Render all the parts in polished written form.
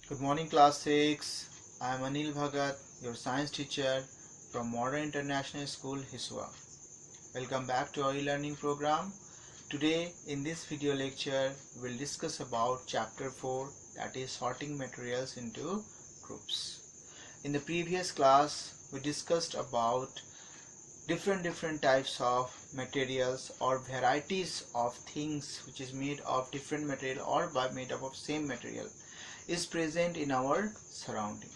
Good morning, class 6. I am Anil Bhagat, your science teacher from Modern International School, Hiswa. Welcome back to our e-learning program. Today, in this video lecture, we will discuss about chapter 4, that is sorting materials into groups. In the previous class, we discussed about different types of materials or varieties of things which is made of different material or made up of same material is present in our surrounding.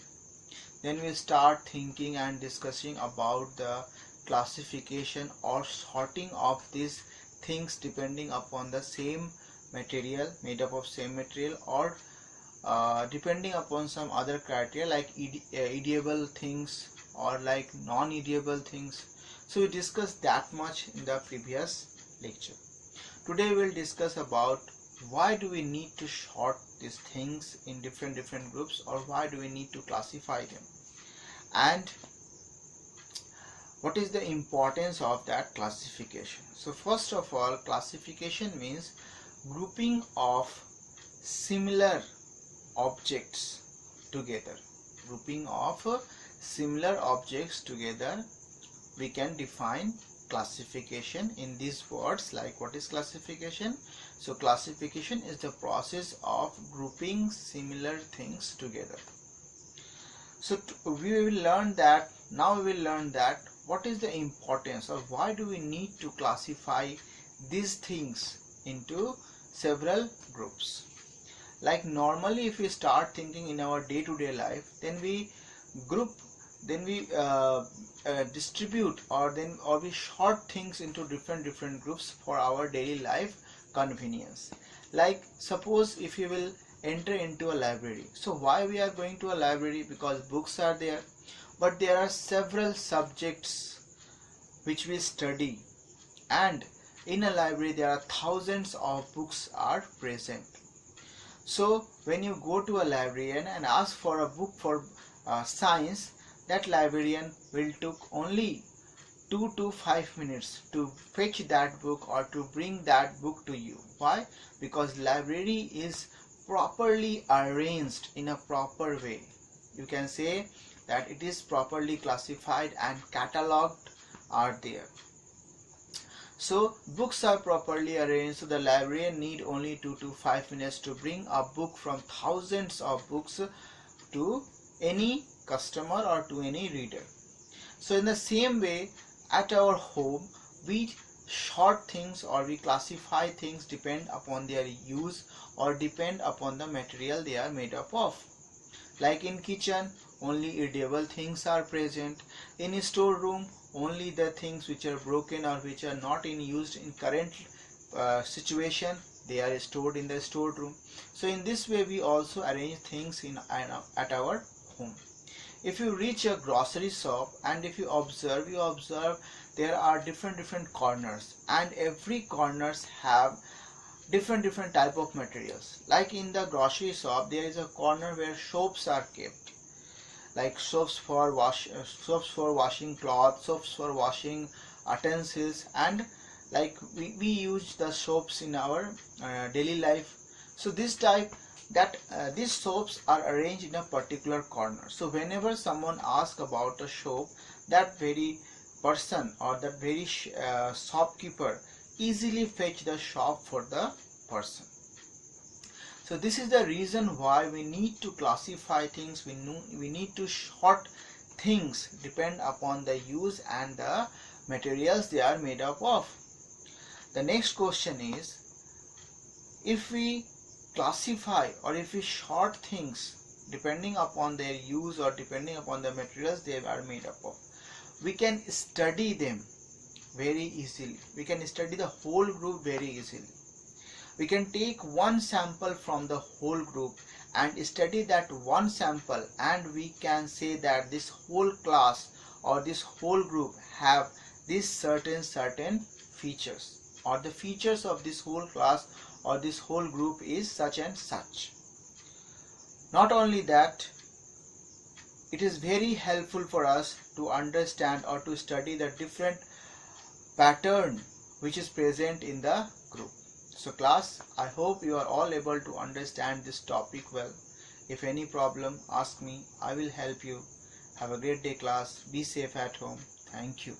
Then we start thinking and discussing about the classification or sorting of these things depending upon the same material, made up of same material, or depending upon some other criteria like edible things or like non-edible things. So we discussed that much in the previous lecture. Today we will discuss about why do we need to sort these things in different groups, or why do we need to classify them, and what is the importance of that classification. So first of all, classification means grouping of similar objects together. Grouping of similar objects together, we can define classification in these words. Like, what is classification? So classification is the process of grouping similar things together. So we will learn that what is the importance, or why do we need to classify these things into several groups. Like normally if we start thinking in our day-to-day life, then we group, then we distribute, or we sort things into different groups for our daily life convenience. Like suppose if you will enter into a library. So why we are going to a library? Because books are there, but there are several subjects which we study, and in a library there are thousands of books are present. So when you go to a librarian and ask for a book for science, that librarian will took only 2 to 5 minutes to fetch that book or to bring that book to you. Why? Because library is properly arranged in a proper way. You can say that it is properly classified and catalogued are there. So books are properly arranged, so the librarian need only 2 to 5 minutes to bring a book from thousands of books to any customer or to any reader. So in the same way, at our home, we sort things or we classify things depend upon their use or depend upon the material they are made up of. Like in kitchen, only edible things are present. In a storeroom, only the things which are broken or which are not in use in current situation, they are stored in the storeroom. So in this way we also arrange things at our home. If you reach a grocery shop and if you observe there are different corners, and every corners have different type of materials. Like in the grocery shop, there is a corner where soaps are kept, like soaps for washing cloth, soaps for washing utensils, and like we use the soaps in our daily life. So this type that these soaps are arranged in a particular corner. So whenever someone asks about a soap, that very person or that very shopkeeper easily fetch the shop for the person. So this is the reason why we need to classify things. We need to sort things depend upon the use and the materials they are made up of. The next question is, if we classify or if we sort things depending upon their use or depending upon the materials they are made up of, we can study them very easily. We can study the whole group very easily. We can take one sample from the whole group and study that one sample, and we can say that this whole class or this whole group have these certain features, or the features of this whole class or this whole group is such and such. Not only that, it is very helpful for us to understand or to study the different pattern which is present in the group. So class, I hope you are all able to understand this topic well. If any problem, ask me. I will help you. Have a great day, class. Be safe at home. Thank you.